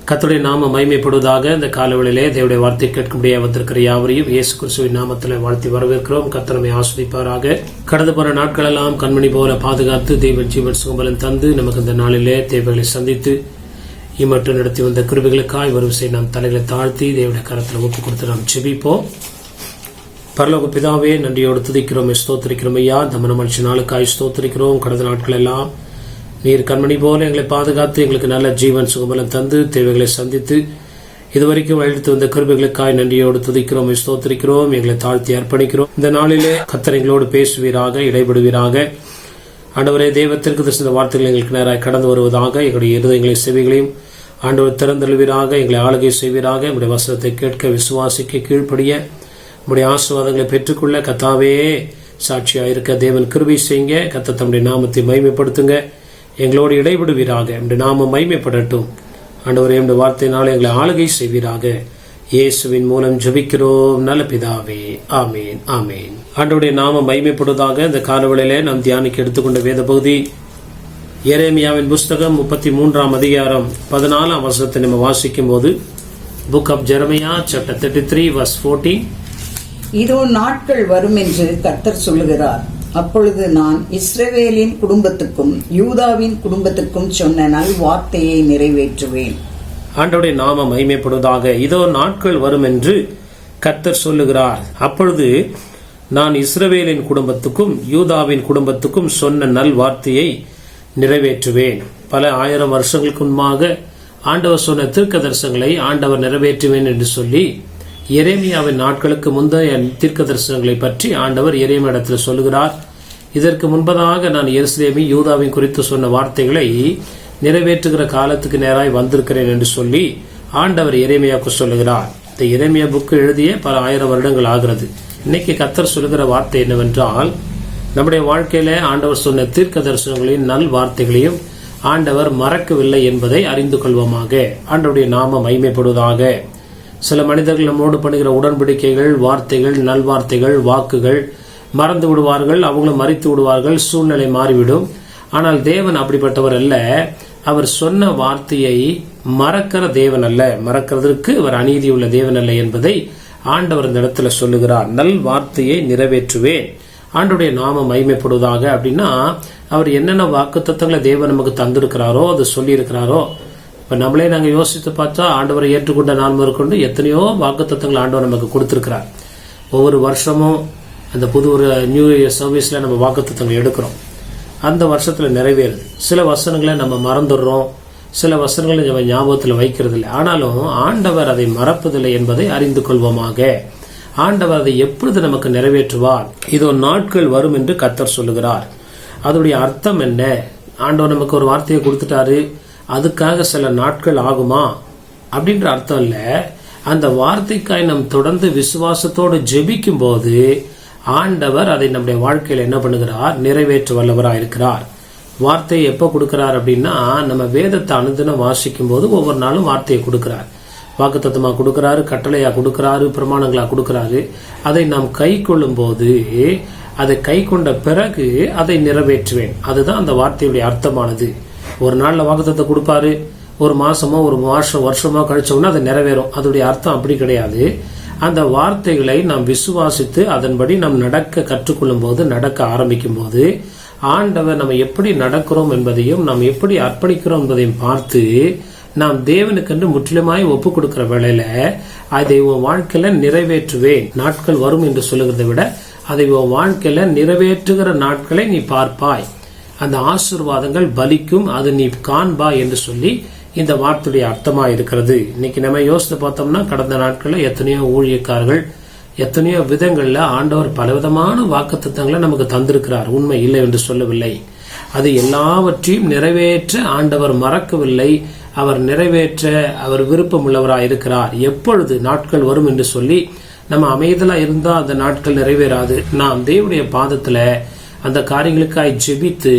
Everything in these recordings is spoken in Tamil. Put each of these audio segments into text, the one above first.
கர்த்தருடைய நாம மகிமைப்படுவதாக. இந்த காலவெளியிலே தேவனுடைய வார்த்தை கேட்கும்படியாக வந்திருக்கிற யாவரையும் இயேசு கிறிஸ்துவின் நாமத்தில் வாழ்த்தி வரவேற்கிறோம். கர்த்தர் நம்மை ஆசீர்வதிப்பாராக. கடந்து போற நாட்கள் எல்லாம் கண்மணி போல பாதுகாத்து தேவன் ஜீவன் சுகபலன் தந்து நமக்கு இந்த நாளிலே தேவைகளை சந்தித்து இம்மட்டும் நடத்தி வந்த கிருபைகளுக்காய் ஒரு விஷயம் நாம் தலைகளை தாழ்த்தி தேவனுடைய கரத்தில் ஒப்புக் கொடுத்து நாம் ஜெபிப்போம். பரலோக பிதாவே, நன்றியோடு துதிக்கிறோம், ஸ்தோத்திரிக்கிறோம் ஐயா. இந்த மனமனுஷ நாளுக்காய் ஸ்தோத்திரிக்கிறோம். கடந்த நாட்கள் எல்லாம் நீர் கண்மணி போல எங்களை பாதுகாத்து எங்களுக்கு நல்ல ஜீவன் சுகபலம் தந்து தேவைகளை சந்தித்து இதுவரைக்கும் அழைத்து வந்த கிருபைகளுக்காய் நன்றியோடு துதிக்கிறோம், ஸ்தோத்திரிக்கிறோம். எங்களை தாழ்த்தி அர்ப்பணிக்கிறோம். இந்த நாளிலே கர்த்தர் எங்களோடு பேசுவீராக, இடைபடுவீராக. ஆண்டவரே, தேவத்திற்கு தரிசித்த வார்த்தைகள் எங்களுக்கு நேராக கடந்து வருவதாக. எங்களுடைய இருதயங்களை செவிகளையும் ஆண்டவர் திறந்தெழுவீராக. எங்களை ஆளுகை செய்வீராக. நம்முடைய வசனத்தை கேட்க, விசுவாசிக்க, கீழ்ப்படிய, நம்முடைய ஆசீர்வாதங்களை பெற்றுக்கொள்ள கர்த்தாவே சாட்சியாக இருக்க தேவன் கிருபை செய்யுங்க. கர்த்தர் தம்முடைய நாமத்தை மகிமைப்படுத்துங்க. எங்களோடு இடைபடுவீராக. நம்முடைய நாமம் மகிமைப்படட்டும். ஆண்டவரே, நம்முடைய வார்த்தையினால் எங்களை ஆளுகை செய்வீராக. இயேசுவின் மூலம் ஜெபிக்கிறோம் நல்ல பிதாவே, ஆமேன், ஆமேன். ஆண்டவருடைய நாமம் மகிமைப்படுவதாக. இந்த காலவெளியிலே நாம் தியானிக்க எடுத்துக்கொண்ட வேத பகுதி எரேமியாவின் புஸ்தகம் 33 அதிகாரம் 14 வசனத்தை நம்ம வாசிக்கும் போது, book of Jeremiah chapter 33 verse 14. இதோ நாட்கள் வரும் என்று கர்த்தர் சொல்லுகிறார். அப்பொழுது நான் இஸ்ரவேலின் குடும்பத்துக்கும் யூதாவின் குடும்பத்துக்கும் சொன்ன நல் வார்த்தையை நிறைவேற்றுவேன். ஆண்டவருடைய நாமம் மகிமைப்படுவதாக. இதோ நாட்கள் வரும் என்று கர்த்தர் சொல்லுகிறார். அப்பொழுது நான் இஸ்ரவேலின் குடும்பத்துக்கும் யூதாவின் குடும்பத்துக்கும் சொன்ன நல் வார்த்தையை நிறைவேற்றுவேன். பல 1000 வருஷங்களுக்கு முன்பாக ஆண்டவர் சொன்ன தீர்க்க தரிசனங்களை ஆண்டவர் நிறைவேற்றுவேன் என்று சொல்லி எரேமியாவின் நாட்களுக்கு முந்தைய தீர்க்க தரிசனங்களை பற்றி ஆண்டவர் எரேமியாவிடத்தில் சொல்லுகிறார். இதற்கு முன்பதாக நான் எருசலேமி யூதாவின் குறித்து சொன்ன வார்த்தைகளை நிறைவேற்றுகிற காலத்துக்கு நேராய் வந்திருக்கிறேன் என்று சொல்லி ஆண்டவர் எரேமியாவுக்கு சொல்லுகிறார். இந்த எரேமியா புக்கு எழுதிய பல 1000 வருடங்கள் ஆகிறது. இன்னைக்கு கர்த்தர் சொல்லுகிற வார்த்தை என்னவென்றால், நம்முடைய வாழ்க்கையில ஆண்டவர் சொன்ன தீர்க்க தரிசனங்களின் நல் வார்த்தைகளையும் ஆண்டவர் மறக்கவில்லை என்பதை அறிந்து கொள்வோமாக. ஆண்டவருடைய நாம மகிமைப்படுவதாக. சில மனிதர்கள் நம்மோடு பண்ணுகிற உடன்படிக்கைகள், வார்த்தைகள், நல்வார்த்தைகள், வாக்குகள் மறந்து விடுவார்கள். அவங்களும் மறித்து விடுவார்கள். சூழ்நிலை மாறிவிடும். ஆனால் தேவன் அப்படிப்பட்டவர் அல்ல. அவர் சொன்ன வார்த்தையை மறக்கிற தேவன் அல்ல. மறக்கிறதற்கு அவர் அநீதி உள்ள தேவன் அல்ல என்பதை ஆண்டவர் இந்த இடத்துல சொல்லுகிறார். நல் வார்த்தையை நிறைவேற்றுவேன். ஆண்டவருடைய நாம மகிமைப்படுவதாக. அப்படின்னா அவர் என்னென்ன வாக்குத்தத்தங்களை தேவன் நமக்கு தந்திருக்கிறாரோ, அது சொல்லி இருக்கிறாரோ. இப்ப நம்மளே நாங்க யோசித்து பார்த்தா, ஆண்டவரை ஏற்றுக்கொண்ட நாள் முதற்கொண்டு எத்தனையோ வாக்குத்தத்தங்கள் ஆண்டவர் நமக்கு கொடுத்திருக்கிறார். ஒவ்வொரு வருஷமும் அந்த புது ஒரு நியூ இயர் சர்வீஸ்ல நம்ம வாக்குத்தத்தங்கள் எடுக்கிறோம். அந்த வருஷத்துல நிறைவேறுது. சில வசனங்களை நம்ம மறந்துடுறோம், சில வசனங்களை நம்ம ஞாபகத்தில் வைக்கிறது இல்லை. ஆனாலும் ஆண்டவர் அதை மறப்பதில்லை என்பதை அறிந்து கொள்வோமாக. ஆண்டவர் அதை எப்பொழுது நமக்கு நிறைவேற்றுவார்? இதோ நாட்கள் வரும் என்று கர்த்தர் சொல்லுகிறார். அதோடைய அர்த்தம் என்ன? ஆண்டவர் நமக்கு ஒரு வார்த்தையை கொடுத்துட்டாரு, அதுக்காக சில நாட்கள் ஆகுமா அப்படின்ற அர்த்தம் இல்ல. அந்த வார்த்தைக்காய் நாம் தொடர்ந்து விசுவாசத்தோடு ஜெபிக்கும் போது ஆண்டவர் அதை நம்முடைய வாழ்க்கையில என்ன பண்ணுகிறார்? நிறைவேற்ற வல்லவராக இருக்கிறார். வார்த்தையை எப்ப கொடுக்கிறார் அப்படின்னா, நம்ம வேதத்தை அனுதினம் வாசிக்கும் போது ஒவ்வொரு நாளும் வார்த்தையை கொடுக்கிறார். வாக்குத்தத்தமா கொடுக்கிறாரு, கட்டளையா கொடுக்கிறாரு, பிரமாணங்களா கொடுக்கிறாரு. அதை நாம் கை கொள்ளும் போது, அதை கை கொண்ட பிறகு அதை நிறைவேற்றுவேன். அதுதான் அந்த வார்த்தையுடைய அர்த்தமானது. ஒரு நாள்ல வாக்குத்தத்தத்தை கொடுப்பாரு, ஒரு மாசமோ ஒரு வருஷமோ கழிச்சோம்னா அது நிறைவேறும். அதோடைய அர்த்தம் அப்படி கிடையாது. அந்த வார்த்தைகளை நாம் விசுவாசித்து அதன்படி நாம் நடக்க கற்றுக்கொள்ளும் போது, நடக்க ஆரம்பிக்கும் போது, ஆண்டவர் நம்ம எப்படி நடக்கிறோம் என்பதையும் நாம் எப்படி அர்ப்பணிக்கிறோம் என்பதையும் பார்த்து நாம் தேவனுக்கென்று முற்றிலுமாய் ஒப்பு கொடுக்கிற வேளையில அதை உன் வாழ்க்கையில நிறைவேற்றுவேன். நாட்கள் வரும் என்று சொல்லுகிறதை விட அதை உன் வாழ்க்கையில நிறைவேற்றுகிற நாட்களை நீ பார்ப்பாய். அந்த ஆசீர்வாதங்கள் பலிக்கும், அது நீ காண்பா என்று சொல்லி இந்த வார்த்தையுடைய அர்த்தமா இருக்கிறது. இன்னைக்கு நம்ம யோசித்து பார்த்தோம்னா, கடந்த நாட்கள்ல எத்தனையோ ஊழியக்காரர்கள் எத்தனையோ விதங்கள்ல ஆண்டவர் பலவிதமான வாக்குத்தத்தங்களை நமக்கு தந்திருக்கிறார். உண்மை இல்லை என்று சொல்லவில்லை. அது எல்லாவற்றையும் நிறைவேற்ற ஆண்டவர் மறக்கவில்லை. அவர் நிறைவேற்ற அவர் விருப்பம் உள்ளவராக இருக்கிறார். எப்பொழுது நாட்கள் வரும் என்று சொல்லி நம்ம அமைதலா இருந்தா அந்த நாட்கள் நிறைவேறாது. நாம் தேவனுடைய பாதத்துல அந்த காரியங்களுக்காய் ஜெபித்து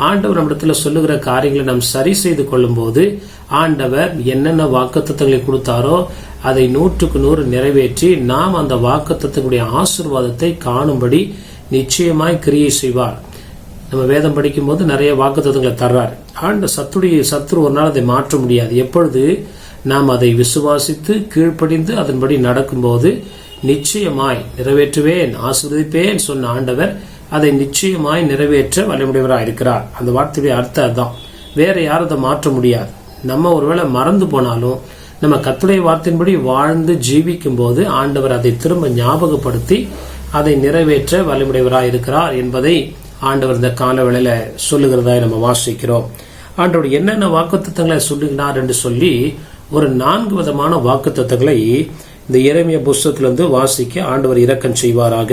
ஆண்டவர் நம்மிடத்துல சொல்லுகிற காரியங்களை நாம் சரி செய்து கொள்ளும் போது ஆண்டவர் என்னென்ன வாக்குத்தத்தங்களை கொடுத்தாரோ அதை 100க்கு 100 நிறைவேற்றி நாம் அந்த வாக்குத்தத்தங்களுடைய ஆசீர்வாதத்தை காணும்படி நிச்சயமாய் கிரியை செய்வார். நம்ம வேதம் படிக்கும் போது நிறைய வாக்குத்தத்தங்களை தர்றார். சத்துரு ஒரு நாள் அதை மாற்ற முடியாது. எப்பொழுது நாம் அதை விசுவாசித்து கீழ்ப்படிந்து அதன்படி நடக்கும்போது நிச்சயமாய் நிறைவேற்றுவேன், ஆசீர்வதிப்பேன் சொன்ன ஆண்டவர் அதை நிச்சயமாய் நிறைவேற்ற வல்லமையுடையவராய் இருக்கிறார். அந்த வார்த்தையுடைய அர்த்தம் அதுதான். வேற யாரும் அதை மாற்ற முடியாது. நம்ம ஒருவேளை மறந்து போனாலும் நம்ம கர்த்தருடைய வார்த்தையின்படி வாழ்ந்து ஜீவிக்கும் போது ஆண்டவர் அதை திரும்ப ஞாபகப்படுத்தி அதை நிறைவேற்ற வல்லமையுடையவராய் இருக்கிறார் என்பதை ஆண்டவர் இந்த காலவேளையில சொல்லுகிறதாய் நம்ம வாசிக்கிறோம். ஆண்டவர் என்னென்ன வாக்குத்தத்தங்களை சொல்லுகிறார் என்று சொல்லி ஒரு 4 விதமான வாக்குத்தத்தங்களை இந்த எரேமியா புஸ்தகத்திலிருந்து வாசிக்க ஆண்டவர் இரக்கம் செய்வாராக.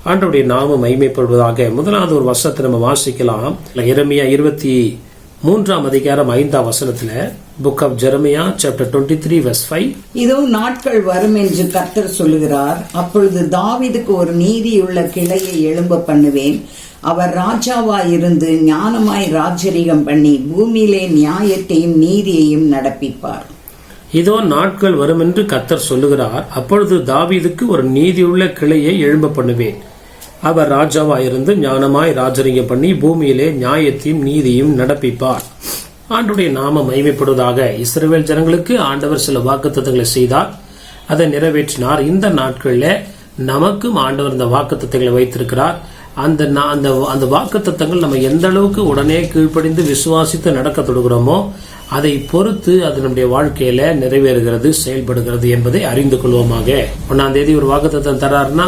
ஆண்டவருடைய நாமம் மகிமைப்படுவதாக. முதலாவது ஒரு வசனத்தை நம்ம வாசிக்கலாம். எரேமியா 23ஆம் அதிகாரம் 5ஆம் வசனத்துல, book of Jeremiah chapter 23 verse 5. இதோ நாட்கள் வரும் என்று கர்த்தர் சொல்லுகிறார். அப்பொழுது தாவீதுக்கு ஒரு நீதியுள்ள கிளையை எழும்ப பண்ணுவேன். அவர் ராஜாவாயிருந்து ஞானமாய் ராஜரிகம் பண்ணி பூமியிலே நியாயத்தையும் நீதியையும் நடப்பிப்பார். இதோ நாட்கள் வரும் என்று கர்த்தர் சொல்லுகிறார். அப்பொழுது தாவீதுக்கு ஒரு நீதியுள்ள கிளையை எழும்ப பண்ணுவேன். அவர் ராஜாவாயிருந்து ஞானமாய் ராஜரிகம் பண்ணி பூமியிலே நியாயத்தையும் நீதியும் நடப்பிப்பார். ஆண்டவருடைய நாமம் மகிமைப்படுவதாக. இஸ்ரவேல் ஜனங்களுக்கு ஆண்டவர் சில வாக்குத்தத்தங்களை செய்தார், அதை நிறைவேற்றினார். இந்த நாட்கள்ல நமக்கும் ஆண்டவர் இந்த வாக்குத்தத்தங்களை வைத்திருக்கிறார். அந்த வாக்குத்தத்தங்கள் நம்ம எந்த அளவுக்கு உடனே கீழ்ப்படிந்து விசுவாசித்து நடக்க தொடுகிறோமோ அதை பொறுத்து அது நம்முடைய வாழ்க்கையில நிறைவேறுகிறது, செயல்படுகிறது என்பதை அறிந்து கொள்வோமாக. 1ஆம் தேதி ஒரு வாக்குத்தத்தம் தராருன்னா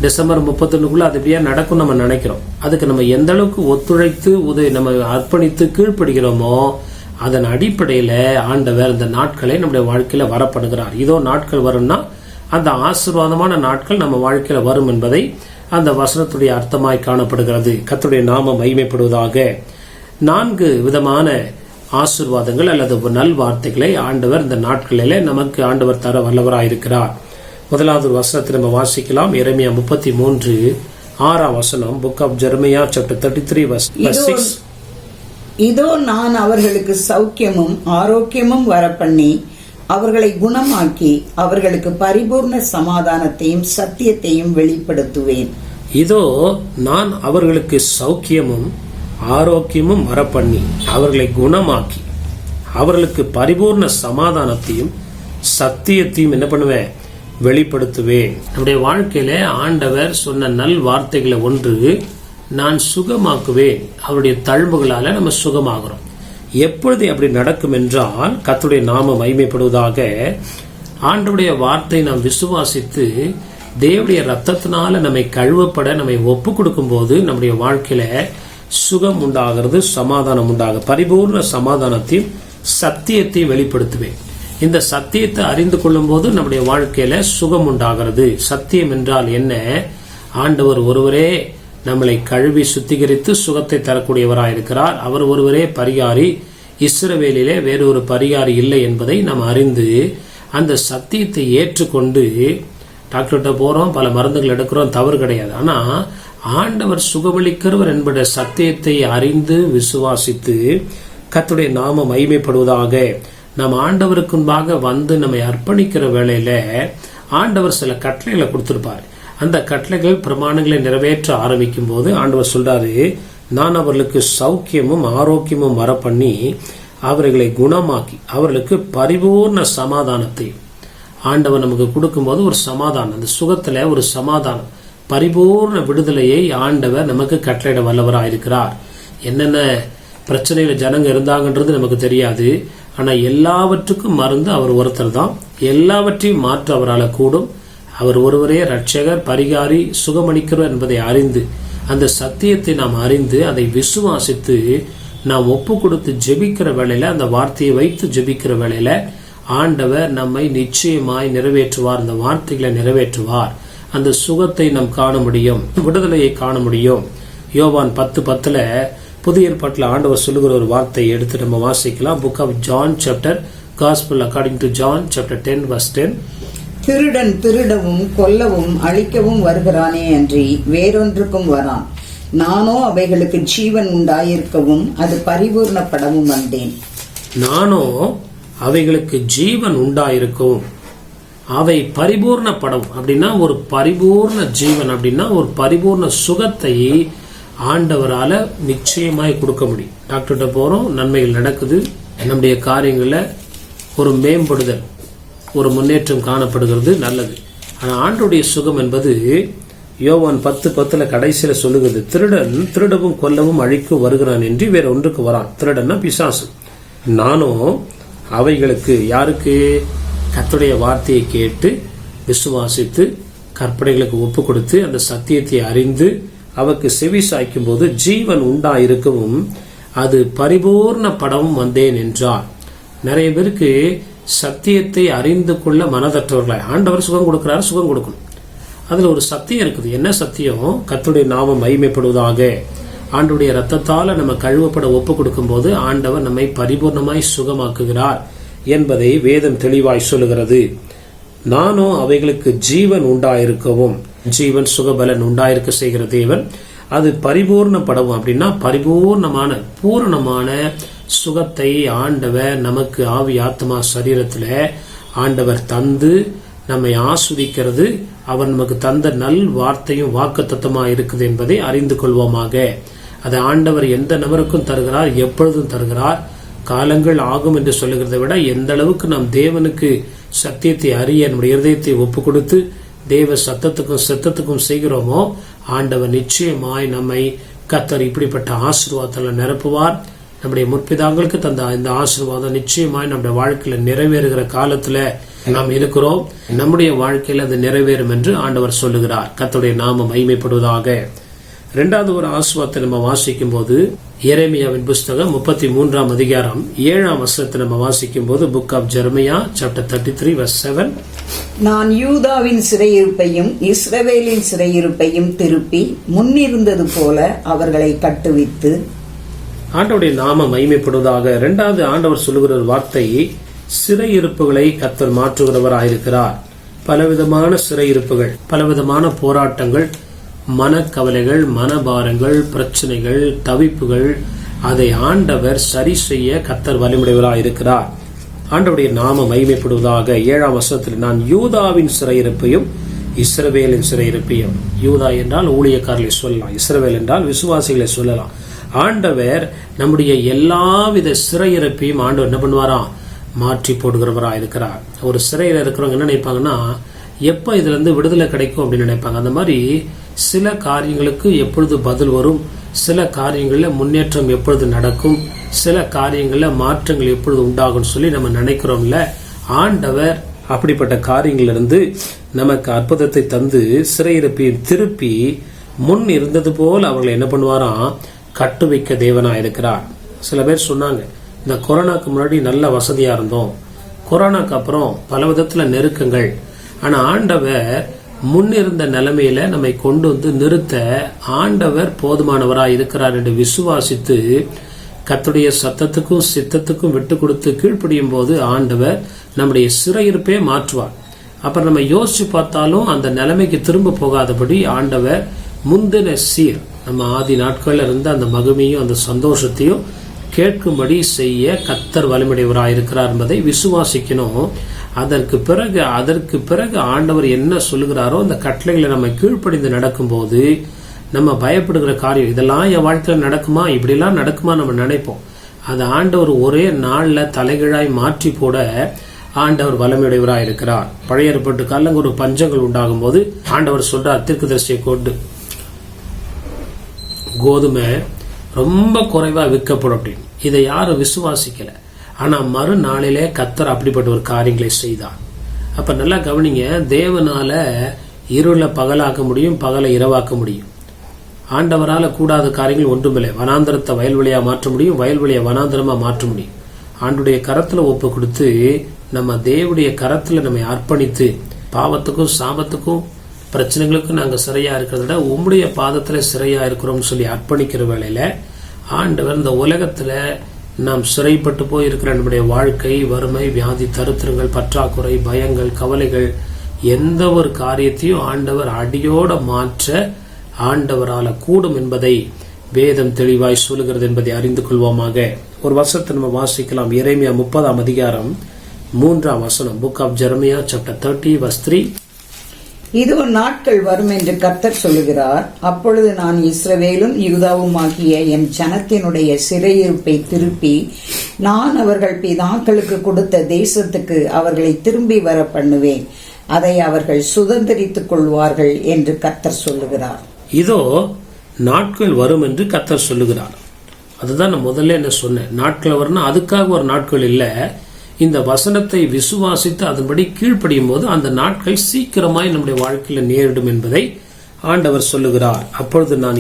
டிசம்பர் 31க்குள்ள அது எப்படியா நடக்கும் நம்ம நினைக்கிறோம். அதுக்கு நம்ம எந்த அளவுக்கு ஒத்துழைத்து நம்ம அர்ப்பணித்து கீழ்ப்படுகிறோமோ அதன் அடிப்படையில ஆண்டவர் இந்த நாட்களை நம்முடைய வாழ்க்கையில வரப்படுகிறார். இதோ நாட்கள் வரும்னா அந்த ஆசீர்வாதமான நாட்கள் நம்ம வாழ்க்கையில வரும் என்பதை அந்த வசனத்துடைய அர்த்தமாய் காணப்படுகிறது. கர்த்தருடைய நாமம் மகிமைப்படுவதாக. 4 விதமான ஆசீர்வாதங்கள் அல்லது நல்வார்த்தைகளை ஆண்டவர் இந்த நாட்களிலே நமக்கு ஆண்டவர் தர வல்லவராயிருக்கிறார். முதலாவது வசனத்தை நம்ம வாசிக்கலாம். எரேமியா 33 6ஆம் வசனம், book of Jeremiah chapter 33 verse 6. இதோ நான் அவர்களுக்கு சௌக்கியமும் ஆரோக்கியமும் வரப்பண்ணி அவர்களை குணமாக்கி அவர்களுக்கு பரிபூர்ண சமாதானத்தையும் சத்தியத்தையும் வெளிப்படுத்துவேன். இதோ நான் அவர்களுக்கு சௌக்கியமும் ஆரோக்கியமும் வரப்பண்ணி அவர்களை குணமாக்கி அவர்களுக்கு பரிபூர்ண சமாதானத்தையும் சத்தியத்தையும் என்ன பண்ணுவேன், வெளிப்படுத்துவேன். நம்முடைய வாழ்க்கையில ஆண்டவர் சொன்ன நல் வார்த்தைகளை ஒன்று, நான் சுகமாக்குவேன். அவருடைய தழும்புகளால நம்ம சுகமாகிறோம். எப்பொழுது அப்படி நடக்கும் என்றால் கர்த்தருடைய நாமம் மகிமைப்படுவதாக. ஆண்டவருடைய வார்த்தை நாம் விசுவாசித்து தேவனுடைய ரத்தத்தினால நம்மை கழுவப்பட நம்மை ஒப்பு கொடுக்கும் போது நம்முடைய வாழ்க்கையில சுகம் உண்டாகிறது, சமாதானம் உண்டாக பரிபூர்ண சமாதானத்தையும் சத்தியத்தையும் வெளிப்படுத்துவேன். இந்த சத்தியத்தை அறிந்து கொள்ளும் போது நம்முடைய வாழ்க்கையில சுகம் உண்டாகிறது. சத்தியம் என்றால் என்ன? ஆண்டவர் ஒருவரே நம்மளை கழுவி சுத்திகரித்து சுகத்தை தரக்கூடியவராயிருக்கிறார். அவர் ஒருவரே பரிகாரி. இஸ்ரவேலிலே வேறொரு பரிகாரி இல்லை என்பதை நாம் அறிந்து அந்த சத்தியத்தை ஏற்றுக்கொண்டு டாக்டர்கிட்ட போறோம், பல மருந்துகள் எடுக்கிறோம், தவறு கிடையாது. ஆனா ஆண்டவர் சுகமளிக்கிறவர் என்பதை சத்தியத்தை அறிந்து விசுவாசித்து கர்த்தருடைய நாமம் மகிமைப்படுவதாக. நாம் ஆண்டவருக்கு முன்பாக வந்து நம்மை அர்ப்பணிக்கிற வேளையில ஆண்டவர் சில கட்டளைகளை கொடுத்திருப்பார். அந்த கட்டளைகள் பிரமாணங்களை நிறைவேற்ற ஆரம்பிக்கும் போது ஆண்டவர் சொல்றாரு, நான் அவர்களுக்கு சௌக்கியமும் ஆரோக்கியமும் வரப்பண்ணி அவர்களை குணமாக்கி அவர்களுக்கு பரிபூர்ண சமாதானத்தை ஆண்டவர் நமக்கு கொடுக்கும் போது ஒரு சமாதானம், அந்த சுகத்துல ஒரு சமாதானம், பரிபூர்ண விடுதலையை ஆண்டவர் நமக்கு கட்டளையிட வல்லவராயிருக்கிறார். என்னென்ன பிரச்சனையில ஜனங்க இருந்தாங்கன்றது நமக்கு தெரியாது. ஆனா எல்லாவற்றுக்கும் மருந்து அவர் ஒருத்தர் தான். எல்லாவற்றையும் மாற்ற அவரால் கூடும். அவர் ஒருவரே ரட்சகர், பரிகாரி, சுகமளிக்கிறவர் என்பதை அறிந்து அந்த சத்தியத்தை நாம் அறிந்து அதை விசுவாசித்து நாம் ஒப்பு கொடுத்து ஜெபிக்கிற வேளையில, அந்த வார்த்தையை வைத்து ஜெபிக்கிற வேளையில ஆண்டவர் நம்மை நிச்சயமாய் நிறைவேற்றுவார். அந்த வார்த்தைகளை நிறைவேற்றுவார். அந்த சுகத்தை நாம் காண முடியும், விடுதலையை காண முடியும். யோவான் 10:10 புதிய ஏற்பாட்டில் ஆண்டவர் சொல்லுகிற ஒரு வார்த்தையை எடுத்து நம்ம வாசிக்கலாம். Book of John chapter gospel according to John chapter 10 verse 10. திருடன் திருடவும் கொல்லவும் அழிக்கவும் வருகிறானே அன்றி வேறொன்றுக்கும் வரான். நானோ அவைகளுக்கு ஜீவன் உண்டாயிருக்கவும் அது பரிபூர்ணப்படவும் வந்தேன். நானோ அவைகளுக்கு ஜீவன் உண்டாயிருக்கவும் அவை பரிபூர்ணப்படவும். அப்படின்னா ஒரு பரிபூர்ண ஜீவன், அப்படின்னா ஒரு பரிபூர்ண சுகத்தை ஆண்டவரால நிச்சயமாய் கொடுக்க முடியும். டாக்டர்கிட்ட போறோம், நன்மைகள் நடக்குது, நம்முடைய காரியங்கள்ல ஒரு மேம்படுதல், ஒரு முன்னேற்றம் காணப்படுகிறது, நல்லது. ஆனால் ஆண்டவருடைய சுகம் என்பது யோவான் 10:10 கடைசியில சொல்லுகிறது, திருடன் திருடவும் கொல்லவும் அழிக்கும் வருகிறான் என்று வேற ஒன்றுக்கு வரான். திருடன்னா பிசாசு. நானும் அவைகளுக்கு, யாருக்கு? கர்த்தருடைய வார்த்தையை கேட்டு விசுவாசித்து கற்பனைகளுக்கு ஒப்பு கொடுத்து அந்த சத்தியத்தை அறிந்து அவருக்கு செவி சாய்க்கும் போது ஜீவன் உண்டாயிருக்கவும் அது பரிபூர்ணப்படவும் வந்தேன் என்றார். நிறைய பேருக்கு சத்தியத்தை அறிந்து கொள்ள மனதற்றவர்களாய் ஆண்டவர் சுகம் கொடுக்கிறார், சுகம் கொடுக்கணும். அதுல ஒரு சத்தியம் இருக்குது. என்ன சத்தியம்? கர்த்தருடைய நாமம் மகிமைப்படுவதாக. ஆண்டவருடைய ரத்தத்தால நம்ம கழுவப்பட ஒப்பு கொடுக்கும் போது ஆண்டவர் நம்மை பரிபூர்ணமாய் சுகமாக்குகிறார் என்பதை வேதம் தெளிவாய் சொல்லுகிறது. நானும் அவைகளுக்கு ஜீவன் உண்டாயிருக்கவும், ஜீவன் சுகபலன் உண்டாயிருக்க செய்கிற தேவன், அது பரிபூர்ணப்படவும். அப்படின்னா பரிபூர்ணமான பூரணமான சுகத்தை ஆண்டவர் நமக்கு ஆவி ஆத்மா சரீரத்துல ஆண்டவர் தந்து நம்மை ஆஸ்வதிக்கிறது. அவர் நமக்கு தந்த நல் வார்த்தையும் வாக்கு தத்தமா இருக்குது என்பதை அறிந்து கொள்வோமாக. அதை ஆண்டவர் எந்த நபருக்கும் தருகிறார், எப்பொழுதும் தருகிறார். காலங்கள் ஆகும் என்று சொல்லுகிறதை விட எந்த அளவுக்கு நாம் தேவனுக்கு சத்தியத்தை அறிய நம்முடைய இருதயத்தை ஒப்பு கொடுத்து தேவ சத்தத்துக்கும் சத்தத்துக்கும் செய்கிறோமோ ஆண்டவர் நிச்சயமாய் நம்மை கர்த்தர் இப்படிப்பட்ட ஆசீர்வாதத்தில் நிரப்புவார். நம்முடைய முற்பிதாங்களுக்கு தந்த இந்த ஆசீர்வாதம் நிச்சயமாய் நம்முடைய வாழ்க்கையில நிறைவேறுகிற காலத்துல நாம் இருக்கிறோம். நம்முடைய வாழ்க்கையில அது நிறைவேறும் என்று ஆண்டவர் சொல்லுகிறார். கர்த்தருடைய நாமம் மகிமைப்படுவதாக. இரண்டாவது ஒரு ஆசீர்வாதத்தை நம்ம வாசிக்கும் போது எரேமியாவின் புஸ்தகம் 33 அதிகாரம் 7 வசனத்தை நம்ம வாசிக்கும் போது, book of Jeremiah chapter 33 verse 7, நான் யூதாவின் சிறையிருப்பையும் இஸ்ரவேலின் சிறையிருப்பையும் திருப்பி முன்னிருந்தது போல அவர்களை கட்டுவித்து. ஆண்டவருடைய நாமம் மகிமைப்படுவதாக. இரண்டாவது ஆண்டவர் சொல்லுகிற ஒரு வார்த்தை, சிறையிருப்புகளை கர்த்தர் மாற்றுகிறவராயிருக்கிறார். பலவிதமான சிறையிருப்புகள், பலவிதமான போராட்டங்கள், மனக்கவலைகள், மனபாரங்கள், பிரச்சனைகள், தவிப்புகள், அதை ஆண்டவர் சரி செய்ய கர்த்தர் வலிமுடையவராயிருக்கிறார். ஆண்டவருடைய நாமம் மகிமைப்படுவதாக. 7 வசனத்தில், நான் யூதாவின் சிறையிருப்பையும் இஸ்ரவேலின் சிறையிருப்பையும். யூதா என்றால் ஊழியக்காரர்களை சொல்லலாம், இஸ்ரவேல் என்றால் விசுவாசிகளை சொல்லலாம். ஆண்டவர் நம்முடைய எல்லாவித சிறையிருப்பையும் ஆண்டவர் என்ன பண்ணுவாராம்? மாற்றி போடுகிறவராக இருக்கிறார். ஒரு சிறையில் இருக்கிறவங்க என்ன நினைப்பாங்கன்னா, எப்ப இதுல இருந்து விடுதலை கிடைக்கும் அப்படின்னு நினைப்பாங்க. அந்த மாதிரி சில காரியங்களுக்கு எப்பொழுது பதில் வரும், சில காரியங்களில் முன்னேற்றம் எப்பொழுது நடக்கும், சில காரியங்களில் மாற்றங்கள் எப்பொழுது உண்டாகும் சொல்லி நம்ம நினைக்கிறோம்ல. ஆண்டவர் அப்படிப்பட்ட காரியங்களிலிருந்து நமக்கு அற்புதத்தை தந்து சிறையிருப்பையும் திருப்பி முன் இருந்தது போல் அவர்களை என்ன பண்ணுவாராம்? கட்டு வைக்க தேவனா இருக்கிறார். சில பேர் சொன்னாங்க, இந்த கொரோனாக்கு முன்னாடி நல்ல வசதியா இருந்தோம், கொரோனாக்கு அப்புறம் பல விதத்துல நெருக்கங்கள், ஆனா ஆண்டவர் முன்னிருந்த நிலைமையில நம்மை கொண்டு வந்து நிறுத்த ஆண்டவர் போதுமானவராய் இருக்கிறார் என்று விசுவாசித்து கர்த்தருடைய சத்தத்துக்கும் சித்தத்துக்கும் விட்டு கொடுத்து கீழ்ப்படியும் போது ஆண்டவர் நம்முடைய சிறையிருப்பே மாற்றுவார். அப்புறம் நம்ம யோசிச்சு பார்த்தாலும் அந்த நிலைமைக்கு திரும்ப போகாதபடி ஆண்டவர் முந்தின சீர், நம்ம ஆதி நாட்கள்ல இருந்த அந்த மகிமையும் அந்த சந்தோஷத்தையும் கேட்கும்படி செய்ய கர்த்தர் வலிமையுடையவராயிருக்கிறார் என்பதை விசுவாசிக்கணும். அதற்கு பிறகு ஆண்டவர் என்ன சொல்லுகிறாரோ அந்த கட்டளைகளை நம்ம கீழ்ப்படிந்து நடக்கும்போது நம்ம பயப்படுகிற காரியம், இதெல்லாம் என் வாழ்க்கையில நடக்குமா, இப்படிலாம் நடக்குமா நம்ம நினைப்போம். அது ஆண்டவர் ஒரே நாள்ல தலைகீழாய் மாற்றி போட ஆண்டவர் வலிமையுடையவராய் இருக்கிறார். பழைய ஏற்பாட்டு காலங்க ஒரு பஞ்சங்கள் உண்டாகும் போது ஆண்டவர் சொல்றார், தீர்க்கதரிசியை கொண்டு கோதுமை ரொம்ப குறைவா விற்கப்படும் அப்படின்னு. இதை யாரும் விசுவாசிக்கல. ஆனா மறுநாளிலே கர்த்தர் அப்படிப்பட்ட ஒரு காரியங்களை செய்தார். அப்ப நல்லா கவனிங்க, தேவனால இருளை பகலாக்க முடியும், பகலை இரவாக்க முடியும். ஆண்டவரால கூடாத காரியங்கள் ஒன்றுமில்லை. வனாந்தரத்தை வயல்வெளியா மாற்ற முடியும், வயல்வெளியை வனாந்தரமா மாற்ற முடியும். ஆண்டுடைய கரத்துல ஒப்பு கொடுத்து நம்ம தேவனுடைய கரத்துல நம்ம அர்ப்பணித்து பாவத்துக்கும் சாபத்துக்கும் பிரச்சனைகளுக்கும் நாங்க சிறையா இருக்கிறத விட உம்முடைய பாதத்துல சிறையா இருக்கிறோம்னு சொல்லி அர்ப்பணிக்கிற வேளையில ஆண்டவர் இந்த உலகத்துல நாம் சிறைப்பட்டு போய் இருக்கிற நம்முடைய வாழ்க்கை, வறுமை, வியாதி, தரித்திரங்கள், பற்றாக்குறை, பயங்கள், கவலைகள், எந்த ஒரு காரியத்தையும் ஆண்டவர் அடியோட மாற்ற ஆண்டவரால கூடும் என்பதை வேதம் தெளிவாய் சொல்லுகிறது என்பதை அறிந்து கொள்வோமாக. ஒரு வசனத்தை நம்ம வாசிக்கலாம். எரேமியா 30 அதிகாரம் 3 வசனம், book of Jeremiah chapter 30 verse 3. இதோ நாட்கள் வரும் என்று கர்த்தர் சொல்லுகிறார், அப்பொழுது நான் இஸ்ரவேலும் யூதாவும் ஆகிய என் ஜனத்தினுடைய சிறையிருப்பை திருப்பி நான் அவர்கள் பிதாக்களுக்கு கொடுத்த தேசத்துக்கு அவர்களை திரும்பி வர பண்ணுவேன், அதை அவர்கள் சுதந்தரித்துக் கொள்வார்கள் என்று கர்த்தர் சொல்லுகிறார். இதோ நாட்கள் வரும் என்று கர்த்தர் சொல்லுகிறார். அதுதான் நான் முதல்ல என்ன சொன்னேன். நாட்கள் வரணும், அதுக்காக ஒரு நாட்கள் இல்ல. இந்த வசனத்தை விசுவாசித்து அதன்படி கீழ்ப்படியும் போது அந்த நாட்கள் சீக்கிரமாய் நம்முடைய வாழ்க்கையில நேரிடும் என்பதை ஆண்டவர் சொல்லுகிறார். அப்பொழுது நான்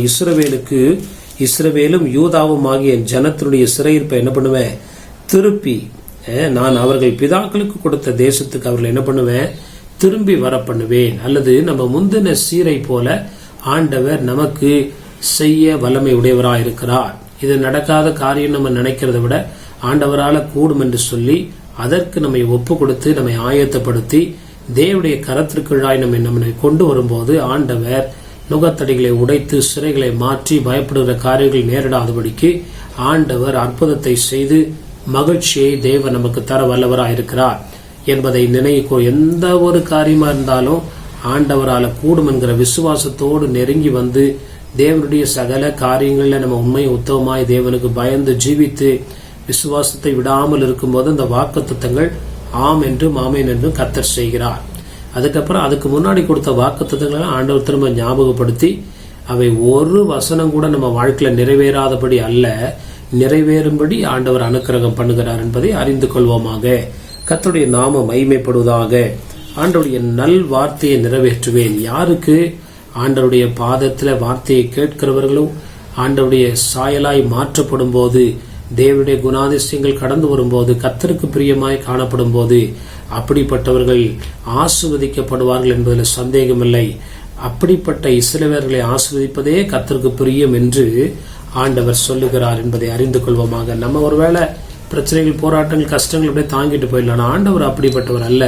இஸ்ரவேலும் யூதாவும் ஆகிய ஜனத்தினுடைய சிறையிருப்பை என்ன பண்ணுவேன், திருப்பி நான் அவர்கள் பிதாக்களுக்கு கொடுத்த தேசத்துக்கு அவர்கள் என்ன பண்ணுவேன், திரும்பி வர பண்ணுவேன். அல்லது நம்ம முந்தின சீரை போல ஆண்டவர் நமக்கு செய்ய வல்லமை உடையவராயிருக்கிறார். இது நடக்காத காரியம் நம்ம நினைக்கிறத விட ஆண்டவரால கூடும் என்று சொல்லி அதற்கு நம்மை ஒப்பு கொடுத்து நம்மை ஆயத்தப்படுத்தி தேவனுடைய கரத்திற்குள்ளாய் நம்மை கொண்டு வரும்போது ஆண்டவர் நுகத்தடிகளை உடைத்து சிறைகளை மாற்றி பயப்படுகிற காரியங்கள் நேரிடாதபடிக்கு ஆண்டவர் அற்புதத்தை செய்து மகிழ்ச்சியை தேவன் நமக்கு தர வல்லவராயிருக்கிறார் என்பதை நினைக்கும். எந்த ஒரு காரியமா இருந்தாலும் ஆண்டவரால கூடும் என்கிற விசுவாசத்தோடு நெருங்கி வந்து தேவனுடைய சகல காரியங்கள்ல நம்ம உண்மை உத்தவமாய் தேவனுக்கு பயந்து ஜீவித்து விசுவாசத்தை விடாமல் இருக்கும்போது அந்த வாக்குத்தத்தங்கள் ஆம் என்றும் ஆமேன் என்றும் கர்த்தர் செய்கிறார். அதுக்கப்புறம் அதுக்கு முன்னாடி கொடுத்த வாக்குத்தத்தங்களை ஆண்டவர் திரும்ப ஞாபகப்படுத்தி அவை ஒரு வசனம் கூட நம்ம வாழ்க்கையில நிறைவேறாதபடி அல்ல, நிறைவேறும்படி ஆண்டவர் அனுக்கிரகம் பண்ணுகிறார் என்பதை அறிந்து கொள்வோமாக. கர்த்தருடைய நாமம் மகிமைப்படுவதாக. ஆண்டவருடைய நல் வார்த்தையை நிறைவேற்றுவேன். யாருக்கு? ஆண்டவருடைய பாதத்துல வார்த்தையை கேட்கிறவர்களும் ஆண்டவருடைய சாயலாய் மாற்றப்படும் போது, தேவனுடைய குணாதிசயங்கள் கடந்து வரும்போது, கர்த்தருக்கு பிரியமாய் காணப்படும் போது அப்படிப்பட்டவர்கள் ஆசீர்வதிக்கப்படுவார்கள் என்பதில் சந்தேகமில்லை. அப்படிப்பட்ட இஸ்ரவேலர்களை ஆசீர்வதிப்பதே கர்த்தருக்கு பிரியம் என்று ஆண்டவர் சொல்லுகிறார் என்பதை அறிந்து கொள்வோமாக. நம்ம ஒருவேளை பிரச்சனைகள், போராட்டங்கள், கஷ்டங்கள் அப்படியே தாங்கிட்டு போயிடலாம். ஆண்டவர் அப்படிப்பட்டவர் அல்ல.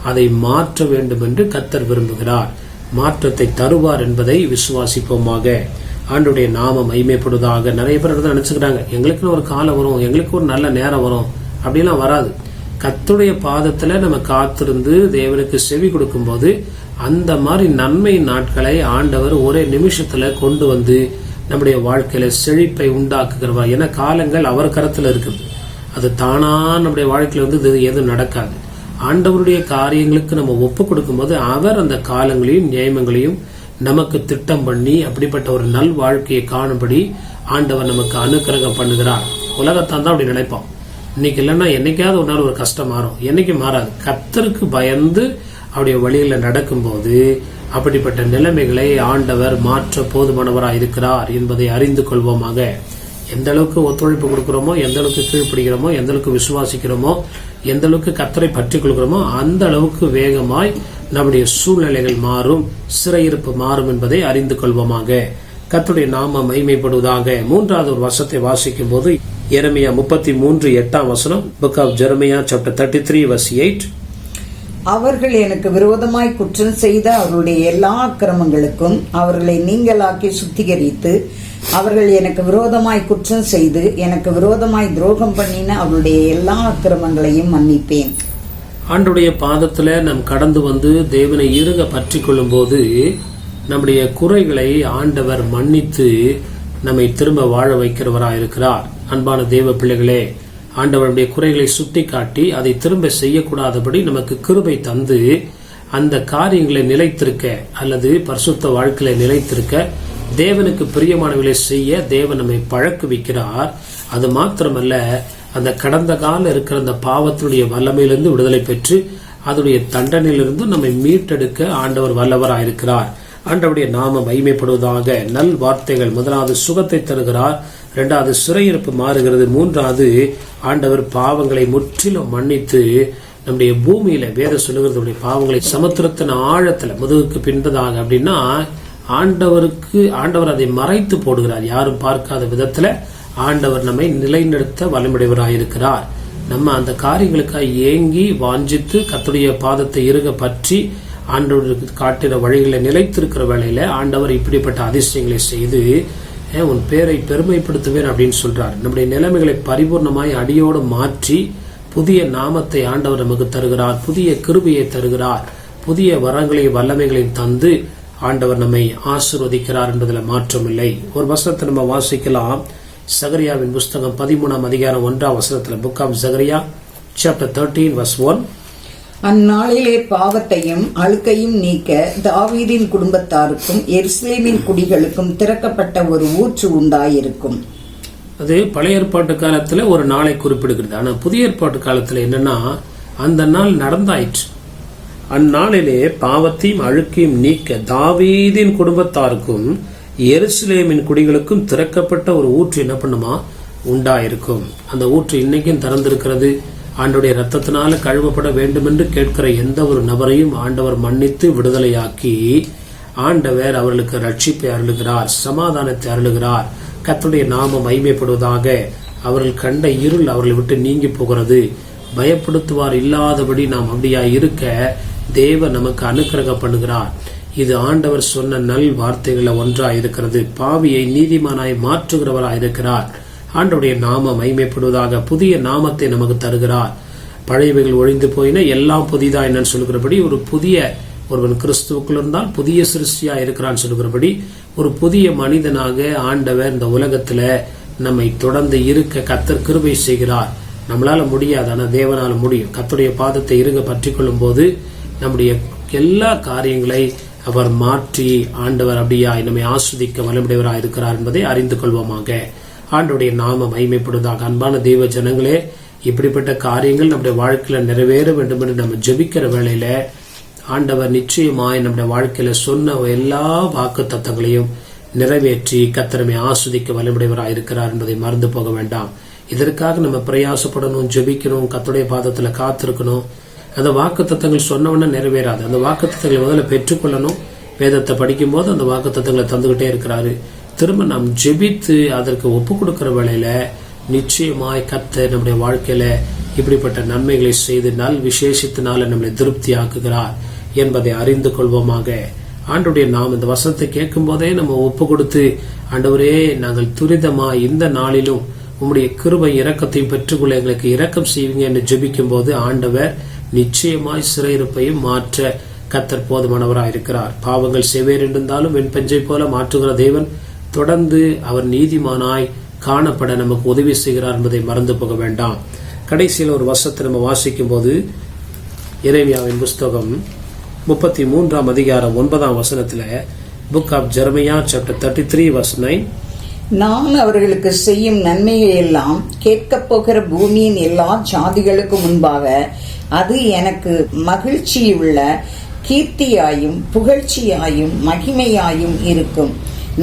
அதை மாற்ற வேண்டும் என்று கர்த்தர் விரும்புகிறார். மாற்றத்தை தருவார் என்பதை விசுவாசிப்போமாக. ஆண்டவருடைய நாமம் மகிமைப்படுவதாக. நிறைய பேர் நினைச்சுக்கிறாங்க, எங்களுக்குன்னு ஒரு காலம் வரும், எங்களுக்கு ஒரு நல்ல நேரம் வரும். அப்படிலாம் வராது. கர்த்தருடைய பாதத்துல நம்ம காத்திருந்து தேவனுக்கு செவி கொடுக்கும் போது அந்த மாதிரி நன்மை நாட்களை ஆண்டவர் ஒரே நிமிஷத்துல கொண்டு வந்து நம்முடைய வாழ்க்கையில செழிப்பை உண்டாக்குகிறவர். ஏன்னா காலங்கள் அவர் கரத்துல இருக்குது. அது தானா நம்முடைய வாழ்க்கையில வந்து எதுவும் நடக்காது. ஆண்டவருடைய காரியங்களுக்கு நம்ம ஒப்பு கொடுக்கும் போது அவர் அந்த காலங்களையும் நியமங்களையும் நமக்கு திட்டம் பண்ணி அப்படிப்பட்ட ஒரு நல் வாழ்க்கையை காணும்படி ஆண்டவர் நமக்கு அனுக்கிரகம் பண்ணுகிறார். உலகத்தான் தான் அப்படி நினைப்போம். இன்னைக்கு இல்லைன்னா என்னைக்காவது ஒரு நாள் ஒரு கஷ்டம் மாறும், என்னைக்கு மாறாது. கர்த்தருக்கு பயந்து அவருடைய வழியில நடக்கும்போது அப்படிப்பட்ட நிலைமைகளை ஆண்டவர் மாற்ற போதுமானவராக இருக்கிறார் என்பதை அறிந்து கொள்வோமாக. எந்த அளவுக்கு ஒத்துழைப்பு கொடுக்கிறோமோ, எந்த அளவுக்கு கீழ்ப்படுகிறோமோ, எந்த அளவுக்கு விசுவாசிக்கிறோமோ, எந்த அளவுக்கு கர்த்தரை பற்றி கொள்கிறோமோ அந்த அளவுக்கு வேகமாய் நம்முடைய சூழ்நிலைகள் மாறும், சிறையிருப்பு மாறும் என்பதை அறிந்து கொள்வோமாக. கர்த்தருடைய நாமம் மகிமைப்படுவதாக. மூன்றாவது ஒரு வசனத்தை வாசிக்கும் போது எரேமியா 33:8 புக் ஆஃப் ஜெரமியா சாப்டர் 33:8. அவர்கள் எனக்கு விரோதமாய் குற்றம் செய்த அவர்களுடைய எல்லா அக்கிரமங்களுக்கும் அவர்களை நீங்களாக்கி சுத்திகரித்து, அவர்கள் எனக்கு விரோதமாய் குற்றம் செய்து எனக்கு விரோதமாய் துரோகம் பண்ணின அவருடைய எல்லா அக்கிரமங்களையும் மன்னிப்பேன். ஆண்டவருடைய பாதத்துல நாம் கடந்து வந்து தேவனை இறுக பற்றி கொள்ளும் போது நம்முடைய குறைகளை ஆண்டவர் மன்னித்து நம்மை திரும்ப வாழ வைக்கிறவராயிருக்கிறார். அன்பான தேவ பிள்ளைகளே, ஆண்டவருடைய குறைகளை சுட்டி காட்டி அதை திரும்ப செய்யக்கூடாதபடி நமக்கு கிருபை தந்து அந்த காரியங்களை நிலைத்திருக்க அல்லது பரிசுத்த வாழ்க்கையில நிலைத்திருக்க தேவனுக்கு பிரியமானவர்களை செய்ய தேவன் நம்மை பழக்குவிக்கிறார். அது மாத்திரமல்ல, அந்த கடந்த கால இருக்கிற அந்த பாவத்தினுடைய வல்லமையிலிருந்து விடுதலை பெற்று அதனுடைய தண்டனையிலிருந்து நம்மை மீட்டெடுக்க ஆண்டவர் வல்லவராயிருக்கிறார். ஆண்டவருடைய நாமம் மகிமைப்படுவதாக. நல் வார்த்தைகள். முதலாவது சுகத்தை தருகிறார், இரண்டாவது சிறையிருப்பு மாறுகிறது, மூன்றாவது ஆண்டவர் பாவங்களை முற்றிலும் மன்னித்து நம்முடைய பூமியில வேத சொல்லுகிறது பாவங்களை சமுத்திரத்தின் ஆழத்துல முதுகுக்கு பின்பதாக. அப்படின்னா ஆண்டவர் அதை மறைத்து போடுகிறார். யாரும் பார்க்காத விதத்துல ஆண்டவர் நம்மை நிலைநிறுத்த வல்லமையுடையவராயிருக்கிறார். நம்ம அந்த காரியங்களுக்காக ஏங்கி வாஞ்சித்து கர்த்தருடைய பாதத்தை இறுக பற்றி ஆண்டவருக்கு காட்டுகிற வழிகளை நிலைத்திருக்கிற வேளையில ஆண்டவர் இப்படிப்பட்ட அதிசயங்களை செய்து உன் பேரை பெருமைப்படுத்துவேன் அப்படின்னு சொல்றார். நம்முடைய நிலைமைகளை பரிபூர்ணமாய் அடியோடு மாற்றி புதிய நாமத்தை ஆண்டவர் நமக்கு தருகிறார், புதிய கிருபையை தருகிறார், புதிய வரங்களையும் வல்லமைகளையும் தந்து ஆண்டவர் நம்மை ஆசீர்வதிக்கிறார் என்பதில் மாற்றமில்லை. ஒரு வசனத்தை நம்ம வாசிக்கலாம். சகரியாவின் புஸ்தகம் 13ஆம் அதிகாரம் 1ஆம் வசனத்தில், புக் ஆஃப் சகரியா சாப்டர் 13 verse 1. அந்நாளிலே பாவத்தையும் அழுக்கையும் நீக்க தாவீதின் குடும்பத்தாருக்கும் எருசலேமின் குடிகளுக்கும் திறக்கப்பட்ட ஒரு ஊற்று உண்டாயிருக்கும். அது பழைய ஏற்பாட்டு காலத்துல ஒரு நாளை குறிப்பிடுகிறது. ஆனா புதிய ஏற்பாட்டு காலத்துல என்னன்னா, அந்த நாள் நடந்தாயிற்று. அந்நாளிலே பாவத்தையும் அழுக்கையும் நீக்க தாவீதின் குடும்பத்தாருக்கும் எருசலேமின் குடிகளுக்கும் திறக்கப்பட்ட ஒரு ஊற்று என்ன பண்ணுமா, உண்டாயிருக்கும். அந்த ஊற்று இன்னைக்கும் திறந்திருக்கிறது. ஆண்டவருடைய ரத்தத்தினால கழுவப்பட வேண்டும் என்று கேட்கிற எந்த ஒரு நபரையும் ஆண்டவர் மன்னித்து விடுதலையாக்கி ஆண்டவர் அவர்களுக்கு ரட்சிப்பை அருளுகிறார், சமாதானத்தை அருளுகிறார். கர்த்தருடைய நாமம் மகிமைப்படுவதாக. அவர்கள் கண்ட இருள் அவர்களை விட்டு நீங்கி போகிறது. பயப்படுத்துவார் இல்லாதபடி நாம் அப்படியா இருக்க தேவன் நமக்கு அனுக்கிரகம் பண்ணுகிறார். இது ஆண்டவர் சொன்ன நல் வார்த்தைகள ஒன்றாய் இருக்கிறது. பாவியை நீதிமானாய் மாற்றுகிறவராய் இருக்கிறார். ஆண்டவருடைய நாமம் மகிமைப்படுவதாக. புதிய நாமத்தை நமக்கு தருகிறார். பழையவைகள் ஒழிந்து போயின, எல்லாம் புதிதா என்னன்னு சொல்லுகிறபடி, ஒரு புதிய ஒருவன் கிறிஸ்துவுக்குள் இருந்தால் புதிய சிருஷ்டியா இருக்கிறான்னு சொல்லுகிறபடி, ஒரு புதிய மனிதனாக ஆண்டவர் இந்த உலகத்துல நம்மை தொடர்ந்து இருக்க கர்த்தர் கிருபை செய்கிறார். நம்மளால முடியாது, ஆனா தேவனால முடியும். கர்த்தருடைய பாதத்தை இருக பற்றி கொள்ளும் போது நம்முடைய எல்லா காரியங்களை அவர் மாற்றி ஆண்டவர் அப்படியாய் நம்மை ஆஸ்வதிக்க வல்லமுடையவராய் இருக்கிறார் என்பதை அறிந்து கொள்வோமாக. ஆண்டவருடைய நாமம் மகிமைப்படுவதாக. அன்பான தெய்வ ஜனங்களே, இப்படிப்பட்ட காரியங்கள் நம்முடைய வாழ்க்கையில நிறைவேற வேண்டும் என்று நம்ம ஜெபிக்கிற வேளையில ஆண்டவர் நிச்சயமாய் நம்முடைய வாழ்க்கையில சொன்ன எல்லா வாக்கு தத்தங்களையும் நிறைவேற்றி கர்த்தரை ஆஸ்வதிக்க வல்லமுடையவராய் இருக்கிறார் என்பதை மறந்து போக வேண்டாம். இதற்காக நம்ம பிரயாசப்படணும், ஜெபிக்கணும், கர்த்தருடைய பாதத்துல காத்திருக்கணும். அந்த வாக்கு தத்தங்கள் சொன்னவன நிறைவேறாது. அந்த வாக்கு தத்தங்களை முதல்ல பெற்றுக்கொள்ளணும். வேதத்தை படிக்கும் போது அந்த வாக்கு தத்தங்களை தந்துகிட்டே இருக்கிறாரு. திரும்ப நாம் ஜெபித்து அதற்கு ஒப்பு கொடுக்கிற வேளையில நிச்சயமாய் கர்த்தர் நம்முடைய வாழ்க்கையில இப்படிப்பட்ட நன்மைகளை செய்து நல் விசேஷத்தினால நம்மளை திருப்தி ஆக்குகிறார் என்பதை அறிந்து கொள்வோமாக. ஆண்டவருடைய நாம் இந்த வசனத்தை கேட்கும் போதே நம்ம ஒப்பு கொடுத்து, ஆண்டவரே நாங்கள் துரிதமா இந்த நாளிலும் உம்முடைய கிருபை இரக்கத்தையும் பெற்றுக்கொள்ள எங்களுக்கு இரக்கம் செய்வீங்க என்று ஜெபிக்கும் போது ஆண்டவர் நிச்சயமாய் சிறையிருப்பையும் மாற்ற கர்த்தர் போதுமானவராய் இருக்கிறார். பாவங்கள் செவ்வேறு இருந்தாலும் வெண்பஞ்சை போல மாற்றுகிற தேவன் தொடர்ந்து அவர் நீதிமானாய் காணப்பட நமக்கு உதவி செய்கிறார் என்பதை மறந்து போக வேண்டாம். கடைசியில் ஒரு வசனத்தை நம்ம வாசிக்கும் போது எரேமியாவின் புஸ்தகம் 33ஆம் அதிகாரம் 9ஆம் வசனத்துல, book of Jeremiah chapter 33 verse 9. நான் அவர்களுக்கு செய்யும் நன்மையை எல்லாம் கேட்கப் போகிற பூமியின் எல்லா ஜாதிகளுக்கு முன்பாக அது எனக்கு மகிழ்ச்சியுள்ள கீர்த்தியாயும் புகழ்ச்சியாயும் மகிமையாயும் இருக்கும்.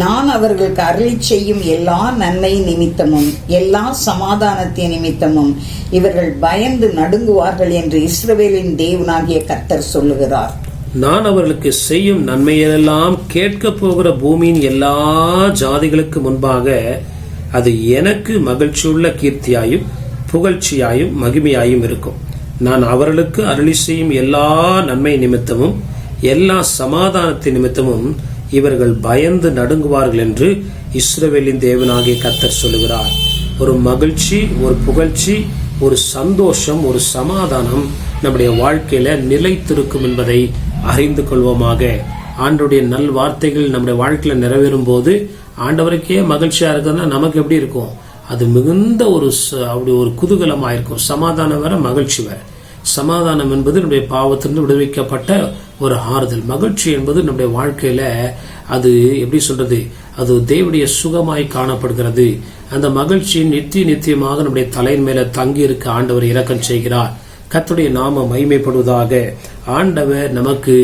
நான் அவர்களுக்கு அருளி செய்யும் எல்லா நன்மை நிமித்தமும் எல்லா சமாதானத்தின் நிமித்தமும் இவர்கள் பயந்து நடுங்குவார்கள் என்று இஸ்ரவேலின் தேவனாகிய கர்த்தர் சொல்லுகிறார். நான் அவர்களுக்கு செய்யும் நன்மையெல்லாம் கேட்க போகிற பூமியின் எல்லா ஜாதிகளுக்கு முன்பாக அது எனக்கு மகிழ்ச்சியுள்ள கீர்த்தியாயும் புகழ்ச்சியாயும் மகிமையாயும் இருக்கும். நான் அவர்களுக்கு அருளி செய்யும் எல்லா நன்மை நிமித்தமும் எல்லா சமாதானத்தின் நிமித்தமும் இவர்கள் பயந்து நடுங்குவார்கள் என்று இஸ்ரவேலின் தேவனாகிய கர்த்தர் சொல்லுகிறார். ஒரு மகிழ்ச்சி, ஒரு புகழ்ச்சி, ஒரு சந்தோஷம், ஒரு சமாதானம் நம்முடைய வாழ்க்கையில நிலைத்திருக்கும் என்பதை அறிந்து கொள்வோமாக. ஆண்டவருடைய நல் வார்த்தைகள் நம்முடைய வாழ்க்கையில நிறைவேறும் போது ஆண்டவருக்கே மகிழ்ச்சியா இருக்குதுன்னா நமக்கு எப்படி இருக்கும்? அது மிகுந்த அப்படி ஒரு குதூகலமா இருக்கும். சமாதானம் வேற, மகிழ்ச்சி வேற. சமாதானம் என்பது நம்முடைய பாவத்திலிருந்து விடுவிக்கப்பட்ட ஒரு ஆறுதல். மகிழ்ச்சி என்பது நம்முடைய வாழ்க்கையில அது எப்படி சொல்றது, அது தேவனுடைய சுகமாய் காணப்படுகிறது. அந்த மகிழ்ச்சி நித்தியமாக நம்முடைய தலையின் மேல தங்கி இருக்க ஆண்டவர் இரக்கம் செய்கிறார். கர்த்தருடைய நாமம் மகிமைப்படுவதாக. ஆண்டவர் நமக்கு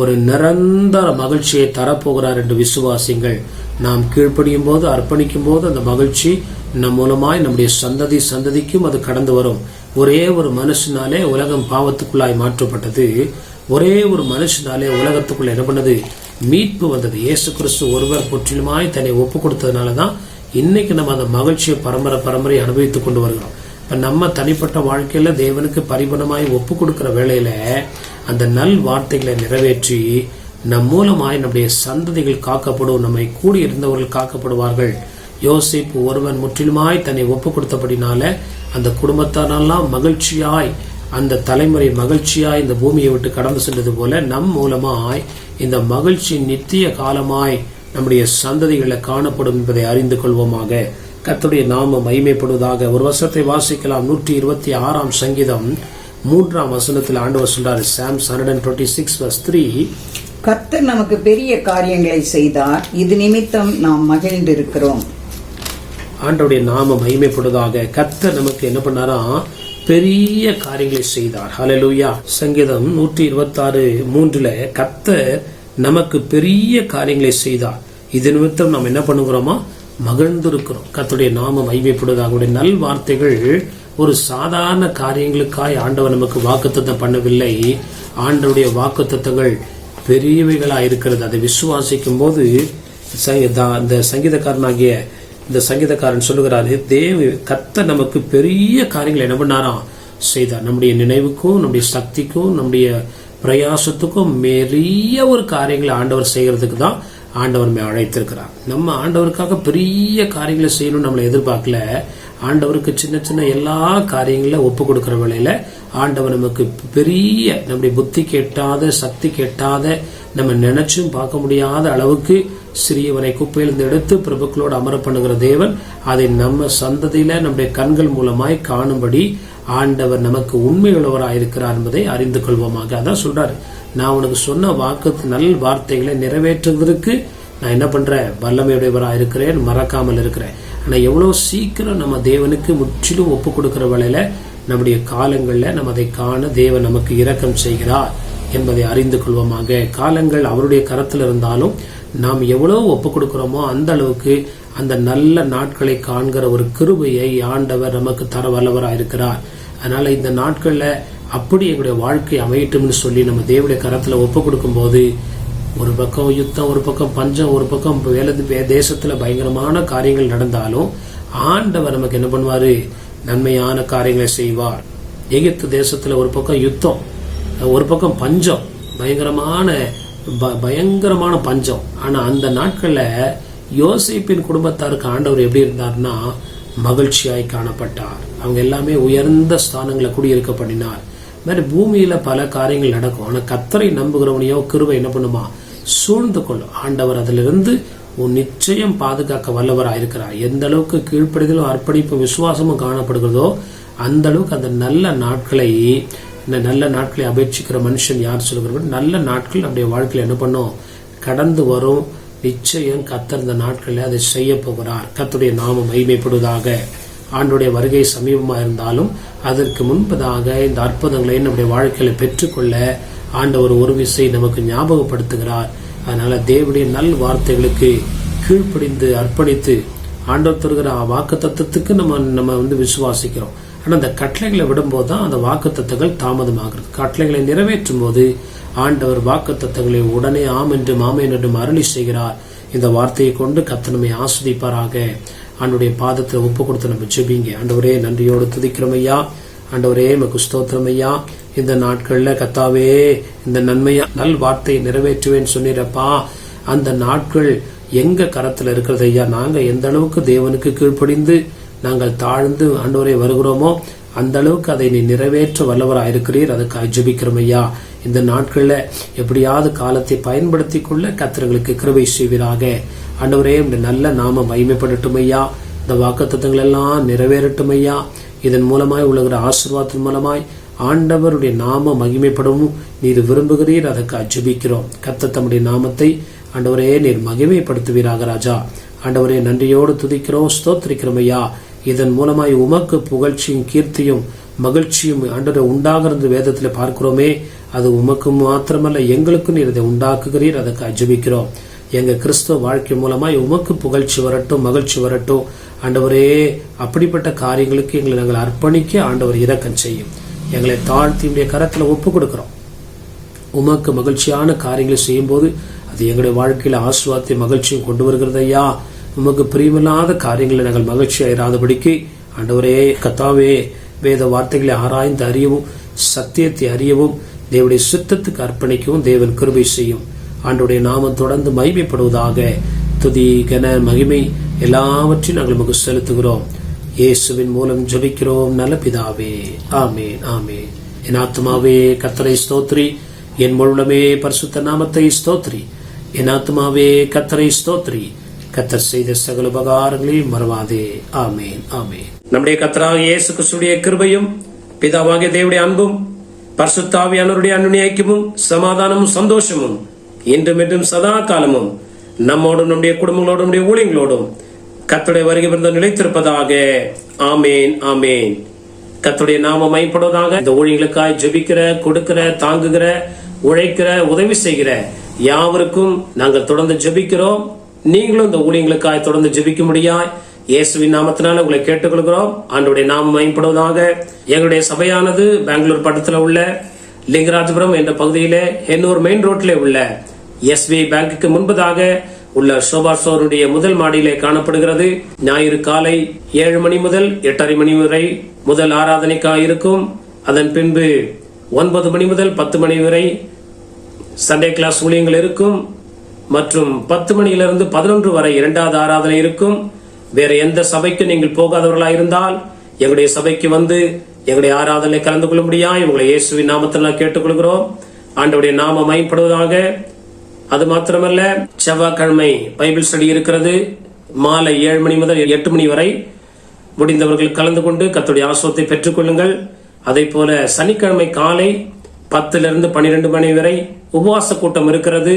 ஒரு நிரந்தர மகிழ்ச்சியை தரப்போகிறார் என்று விசுவாசிங்கள். நாம் கீழ்ப்படியும் போது, அர்ப்பணிக்கும் போது அந்த மகிழ்ச்சி நம் மூலமாய் நம்முடைய சந்ததிக்கும் அது கடந்து வரும். ஒரே ஒரு மனுஷனாலே உலகம் பாவத்துக்குள்ளாய் மாற்றப்பட்டது. ஒரே ஒரு மனுஷனாலே உலகத்துக்குள்ள என்ன பண்ணது? மீட்பு வந்தது. இயேசு கிறிஸ்து ஒருவர் முற்றிலுமாய் தன்னை ஒப்பு கொடுத்ததுனாலதான் இன்னைக்கு நம்ம அந்த மகிழ்ச்சியை பரம்பரை அனுபவித்துக் கொண்டு வருகிறோம். இப்ப நம்ம தனிப்பட்ட வாழ்க்கையில தேவனுக்கு பரிபூரணமாய் ஒப்பு கொடுக்கிற வேளையில அந்த நல் வார்த்தைகளை நிறைவேற்றி நம் மூலமாய் நம்முடைய சந்ததிகள் காக்கப்படும், நம்மை கூடி இருந்தவர்கள் காக்கப்படுவார்கள். யோசேப்பு ஒருவன் முற்றிலுமாய் தன்னை ஒப்பு கொடுத்தபடினால அந்த குடும்பத்தாரெல்லாம் மகிழ்ச்சியாய், அந்த தலைமுறை மகிழ்ச்சியாய் இந்த பூமியை விட்டு கடந்து சென்றது போல நம் மூலமாய் இந்த மகிழ்ச்சி நித்திய காலமாய் நம்முடைய சந்ததிகளை காணப்படும் என்பதை அறிந்து கொள்வோமாக. கர்த்தருடைய நாமம் மகிமைப்படுவதாக. ஒரு வசனத்தை வாசிக்கலாம். 126 சங்கீதம் 3 வசனத்தில் ஆண்டவர் சொல்றாரு, Psalms 126:3, கர்த்தர் நமக்கு பெரிய காரியங்களை செய்தார், இது நிமித்தம் நாம் மகிழ்ந்திருக்கிறோம். ஆண்டவருடைய நாமம் மகிமைப்படுவதாக. கர்த்தர் நமக்கு என்ன பண்ணாரா? பெரிய காரியங்களை செய்தார். ஹல்லேலூயா. சங்கீதம் 126:3 கர்த்தர் நமக்கு பெரிய காரியங்களை செய்தார், இது நிமித்தம் நாம் என்ன பண்ணுகிறோமா? மகிழ்ந்திருக்கிறோம். கர்த்தருடைய நாமம் மகிமைப்படுவதாக. அவருடைய நல் வார்த்தைகள் ஒரு சாதாரண காரியங்களுக்காய் ஆண்டவர் நமக்கு வாக்குத்தத்தம் பண்ணவில்லை. ஆண்டவருடைய வாக்குத்தத்தங்கள் பெரியவைகளா இருக்கிறது. அதை விசுவாசிக்கும் போது இந்த சங்கீதக்காரன் சொல்லுகிறாரு, கர்த்தர் நமக்கு பெரிய காரியங்களை என்ன பண்ணாராம்? செய்தார். நம்முடைய நினைவுக்கும் நம்முடைய சக்திக்கும் நம்முடைய பிரயாசத்துக்கும் பெரிய ஒரு காரியங்களை ஆண்டவர் செய்யறதுக்கு தான் ஆண்டவர் அழைத்திருக்கிறார். நம்ம ஆண்டவருக்காக பெரிய காரியங்களை செய்யணும்னு நம்மளை எதிர்பார்க்கல. ஆண்டவருக்கு சின்ன சின்ன எல்லா காரியங்களும் ஒப்பு கொடுக்கிற வேளையில ஆண்டவர் நமக்கு பெரிய, நம்முடைய புத்தி கேட்டாத, சக்தி கேட்டாத, நம்ம நினைச்சும் பார்க்க முடியாத அளவுக்கு சிறியவனை குப்பையிலிருந்து எடுத்து பிரபுக்களோடு அமர பண்ணுகிற தேவன், அதை நம்ம சந்ததியில நம்முடைய கண்கள் மூலமாய் காணும்படி ஆண்டவர் நமக்கு உண்மையுள்ளவராயிருக்கிறார் என்பதை அறிந்து கொள்வோமாக. அதான் சொல்றாரு, நான் உனக்கு சொன்ன நல் வார்த்தைகளை நிறைவேற்றுவதற்கு நான் என்ன பண்றேன்? வல்லமையுடையவராக இருக்கிறேன், மறக்காமல் இருக்கிறேன். ஆனா எவ்வளவு சீக்கிரம் நம்ம தேவனுக்கு முற்றிலும் ஒப்பு கொடுக்கிற வேளையில நம்முடைய காலங்கள்ல நம்ம அதை காண தேவன் நமக்கு இரக்கம் செய்கிறார் என்பதை அறிந்து கொள்வோமாக. காலங்கள் அவருடைய கரத்தில் இருந்தாலும் நாம் எவ்வளவு ஒப்பு கொடுக்கிறோமோ அந்த அளவுக்கு அந்த நல்ல நாட்களை காண்கிற ஒரு கிருபையை ஆண்டவர் நமக்கு தர வல்லவராயிருக்கிறார். அதனால இந்த நாட்கள்ல அப்படி எங்களுடைய வாழ்க்கை அமையட்டும்னு சொல்லி நம்ம தேவனுடைய கரத்துல ஒப்பு கொடுக்கும் போது, ஒரு பக்கம் யுத்தம், ஒரு பக்கம் பஞ்சம், ஒரு பக்கம் தேசத்துல பயங்கரமான காரியங்கள் நடந்தாலும் ஆண்டவர் நமக்கு என்ன பண்ணுவாரு? நன்மையான காரியங்களை செய்வார். எகிப்து தேசத்துல ஒரு பக்கம் யுத்தம், ஒரு பக்கம் பஞ்சம், பயங்கரமான பஞ்சம். ஆனா அந்த நாட்கள்ல யோசேப்பின் குடும்பத்தாருக்கு ஆண்டவர் எப்படி இருந்தார்னா மகிழ்ச்சியாய் காணப்பட்டார். அவங்க எல்லாமே உயர்ந்த ஸ்தானங்களை குடியிருக்க பண்ணினார். மாதிரி பூமியில பல காரியங்கள் நடக்கும். ஆனா கர்த்தரை நம்புகிறவனையோ கிருபை என்ன பண்ணுமா? சூழ்ந்து கொள்ளும். ஆண்டவர் அதிலிருந்து நிச்சயம் பாதுகாக்க வல்லவராயிருக்கிறார். எந்த அளவுக்கு கீழ்ப்படிதலும் அர்ப்பணிப்பும் விசுவாசமும் காணப்படுகிறதோ அந்த அளவுக்கு அந்த நல்ல நாட்களை அபேட்சிக்கிற மனுஷன் யார் சொல்லுகிறவர்? நல்ல நாட்கள் நம்முடைய வாழ்க்கையில் என்ன பண்ணும்? கடந்து வரும். நிச்சயம் கர்த்தர் இந்த நாட்களில் அதை செய்ய போகிறார். கர்த்தருடைய நாமம் மகிமைப்படுவதாக. ஆண்டுடைய வருகை சமீபமா இருந்தாலும் அதற்கு முன்பதாக இந்த அற்புதங்களை நம்முடைய வாழ்க்கையில பெற்றுக்கொள்ள ஆண்டவர் ஒரு விசை நமக்கு ஞாபகப்படுத்துகிறார். அதனால தேவனுடைய நல் வார்த்தைகளுக்கு கீழ்ப்படிந்து அர்ப்பணித்து ஆண்டவர் தருகிற வாக்கு தத்துவத்துக்கு நம்ம விசுவாசிக்கிறோம். ஆனா அந்த கட்டளைகளை விடும்போது தான் அந்த வாக்கு தத்துவங்கள் தாமதமாகிறது. கட்டளைகளை நிறைவேற்றும் போது ஆண்டவர் வாக்கு தத்துவங்களை உடனே ஆம் என்றும் ஆமேன் என்றும் அருளி செய்கிறார். இந்த வார்த்தையை கொண்டு கர்த்தர் நம்மை ஆஸ்வதிப்பாராக. ஆண்டவருடைய பாதத்தில் ஒப்பு கொடுத்து நம்ம ஜெபிங்க. ஆண்டவரே, நன்றியோடு துதிக்கிறோம் ஐயா. ஆண்டவரே, நமக்கு ஸ்தோத்திரம் ஐயா. இந்த நாட்கள்ல கர்த்தாவே இந்த நன்மையா நல் வார்த்தையை நிறைவேற்றுவேன்னு சொன்னீரப்பா. அந்த நாட்கள் எங்க கரத்துல இருக்கிறது ஐயா. நாங்க எந்த அளவுக்கு தேவனுக்கு கீழ்ப்படிந்து நாங்கள் தாழ்ந்து ஆண்டவரே வருகிறோமோ அந்த அளவுக்கு அதை நீ நிறைவேற்ற வல்லவராக இருக்கிறீர். அதுக்காக ஜெபிக்கிறோம் ஐயா. இந்த நாட்கள்ல எப்படியாவது காலத்தை பயன்படுத்தி கொள்ள கர்த்தர்களுக்கு கிருபை செய்வீராக. ஆண்டவரே, இந்த நல்ல நாமம் மகிமைப்படட்டும் ஐயா. இந்த வாக்குத்தத்தங்கள் எல்லாம் நிறைவேறட்டும் ஐயா. இதன் மூலமாய் உலகிற ஆசீர்வாதத்தின் மூலமாய் ஆண்டவருடைய நாமம் மகிமைப்படவும் நீர் விரும்புகிறீர். அதற்காக ஜெபிக்கிறோம். கர்த்தர் தம்முடைய நாமத்தை ஆண்டவரே நீர் மகிமைப்படுத்துவீராக ராஜா. ஆண்டவரே, நன்றியோடு துதிக்கிறோம், ஸ்தோத்திரிக்கிறோம் ஐயா. இதன் மூலமாய் உமக்கு புகழ்ச்சியும் கீர்த்தியும் மகிழ்ச்சியும் ஆண்டவரை உண்டாகிறது வேதத்துல பார்க்கிறோமே. அது உமக்கு மாத்திரமல்ல, எங்களுக்கும் நீர் இதை உண்டாக்குகிறீர். அதற்காக ஜெபிக்கிறோம். எங்க கிறிஸ்துவ வாழ்க்கை மூலமாய் உமக்கு புகழ்ச்சி வரட்டும், மகிழ்ச்சி வரட்டும். ஆண்டவரே, அப்படிப்பட்ட காரியங்களுக்கு எங்களை நாங்கள் அர்ப்பணிக்க ஆண்டவர் இரக்கம் செய்யும். எங்களை தாழ்த்தியுடைய கரத்துல ஒப்பு கொடுக்கிறோம். உமக்கு மகிழ்ச்சியான காரியங்களை செய்யும் போது அது எங்களுடைய வாழ்க்கையில ஆசீர்வாதத்தை மகிழ்ச்சியும் கொண்டு வருகிறது ஐயா. உமக்கு பிரியமில்லாத காரியங்களை நாங்கள் மகிழ்ச்சியாயிராதபடிக்கு ஆண்டவரே கர்த்தாவே, வேத வார்த்தைகளை ஆராய்ந்து அறியவும் சத்தியத்தை அறியவும் தேவனுடைய சித்தத்துக்கு அர்ப்பணிக்கவும் தேவன் கிருபை செய்யும். ஆண்டவருடைய நாமம் தொடர்ந்து மகிமைப்படுவதாக. துதி கன மகிமை எல்லாவற்றையும் நாங்கள் நமக்கு செலுத்துகிறோம். இயேசுவின் மூலம் ஜெபிக்கிறோம் நல்ல பிதாவே. ஆமேன், ஆமேன். என் ஆத்மாவே கர்த்தரை ஸ்தோத்ரி, என் முழுமே பரிசுத்த நாமத்தை ஸ்தோத்ரி. என் ஆத்மாவே கர்த்தரை ஸ்தோத்ரி, கர்த்தர் செய்த சகல உபகாரங்களையும் மறவாதே. ஆமேன், ஆமேன். நம்முடைய கர்த்தராகிய இயேசு கிறிஸ்துவின் கிருபையும் பிதாவாகிய தேவனுடைய அன்பும் பரிசுத்த ஆவியானவருடைய அன்பின் ஐக்கியமும் சமாதானமும் சந்தோஷமும் இன்றும் என்றும் சதா காலமும் நம்மோடும் நம்முடைய குடும்பங்களோடும் நம்முடைய ஊழியங்களோடும் கர்த்தருடைய வருகை விருந்தம் நிலைத்திருப்பதாக. ஆமேன், ஆமேன். கர்த்தருடைய நாமம் மகிமைப்படுவதாக. இந்த ஊழியர்களுக்காய் ஜெபிக்கிற, கொடுக்கிற, தாங்குகிற, உழைக்கிற, உதவி செய்கிற யாவருக்கும் நாங்கள் தொடர்ந்து ஜெபிக்கிறோம். நீங்களும் இந்த ஊழியங்களுக்காய் தொடர்ந்து ஜெபிக்க முடியாய் இயேசுவின் நாமத்தினால உங்களை கேட்டுக்கொள்கிறோம். ஆண்டவருடைய நாமம் மகிமைப்படுவதாக. எங்களுடைய சபையானது பெங்களூர் பட்டத்துல உள்ள லிங்கராஜபுரம் என்ற பகுதியிலே எண்ணூர் மெயின் ரோட்ல உள்ள SBI பேங்குக்கு முன்பதாக உள்ள சோபா ஸ்டோருடைய முதல் மாடியிலே காணப்படுகிறது. ஞாயிறு காலை 7 மணி முதல் 8:30 மணி வரை முதல் ஆராதனைக்காக இருக்கும். அதன் பின்பு 9 மணி முதல் 10 மணி வரை சண்டே கிளாஸ் ஊழியங்கள் இருக்கும். மற்றும் 10 மணியிலிருந்து 11 வரை இரண்டாவது ஆராதனை இருக்கும். வேற எந்த சபைக்கு நீங்கள் போகாதவர்களாக இருந்தால் எங்களுடைய சபைக்கு வந்து எங்களுடைய ஆராதனை கலந்து கொள்ள முடியாது. உங்களை இயேசுவின் நாமத்தில் கேட்டுக்கொள்கிறோம். ஆண்டவருடைய நாமம் மகிமைப்படுவதாக. அது மாத்திரமல்ல, செவ்வாய்க்கிழமை பைபிள் ஸ்டடி இருக்கிறது. மாலை 7 மணி முதல் 8 மணி வரை முடிந்தவர்கள் கலந்து கொண்டு கர்த்தருடைய ஆசீர்வாதத்தை பெற்றுக் கொள்ளுங்கள். அதே போல சனிக்கிழமை காலை 10 to 12 மணி வரை உபவாச கூட்டம் இருக்கிறது.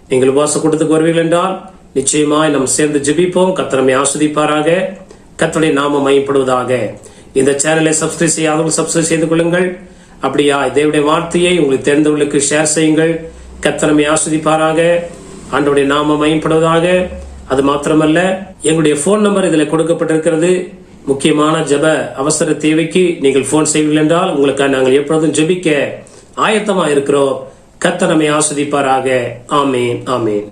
நீங்கள் உபவாச கூட்டத்துக்கு வருவீர்கள் என்றால் நிச்சயமாய் நாம் சேர்ந்து ஜெபிப்போம். கர்த்தர் நம்மை ஆசீர்வதிப்பாராக. கர்த்தருடைய நாமம் மகிமைப்படுவதாக. இந்த சேனலை சப்ஸ்கிரைப் செய்யாதவர்கள் சப்ஸ்கிரைப் செய்து கொள்ளுங்கள். அப்படியா தேவனுடைய வார்த்தையை உங்களுக்கு தெரிந்தவர்களுக்கு ஷேர் செய்யுங்கள். கர்த்தர் நம்மை ஆசீர்வதிப்பாராக. ஆண்டவருடைய நாமம் மகிமைப்படுவதாக. அது மாத்திரமல்ல, எங்களுடைய போன் நம்பர் இதில் கொடுக்கப்பட்டிருக்கிறது. முக்கியமான ஜெப அவசர தேவைக்கு நீங்கள் போன் செய்வீர்கள் என்றால் உங்களுக்கு நாங்கள் எப்பொழுதும் ஜெபிக்க ஆயத்தமா இருக்கிறோம். கர்த்தர் நம்மை ஆசீர்வதிப்பாராக. ஆமேன், ஆமேன்.